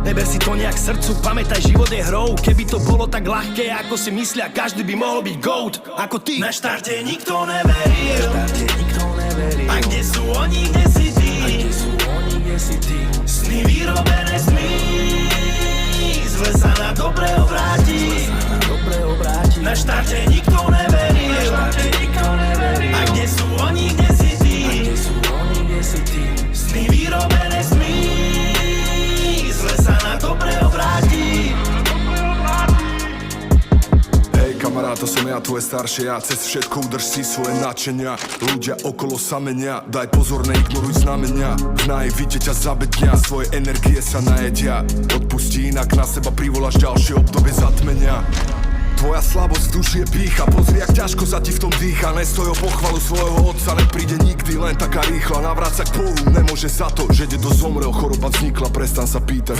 Neber si to nejak srdcu, pamätaj, život je hrou. Keby to bolo tak ľahké, ako si myslia, každý by mohol byť GOAT. Ako ty. Na štarte nikto neveril. A kde sú oni, kde si ty? Sny vyrobené sny, zle sa na dobre obráti. Na štarte nikto neveril. A kde sú oni, kde si ty? Sny vyrobené sny, zle sa na dobre obráti. Kamarát, to som ja, tvoje staršie ja. Cez všetko udrž si svoje nadšenia. Ľudia okolo sa menia, daj pozor, neignoruj znamenia. V naivite ťa zabednia, svoje energie sa najedia. Odpustí, inak na seba privoláš ďalšie obdobie zatmenia. Tvoja slabosť duši je pýcha, pozri, jak ťažko sa ti v tom dýcha. Nestoj o pochvalu svojho otca, nepríde nikdy len taká rýchla. Navráť sa k Bohu, nemôže za to, že dedo zomrel, choroba vznikla, prestan sa pýtať.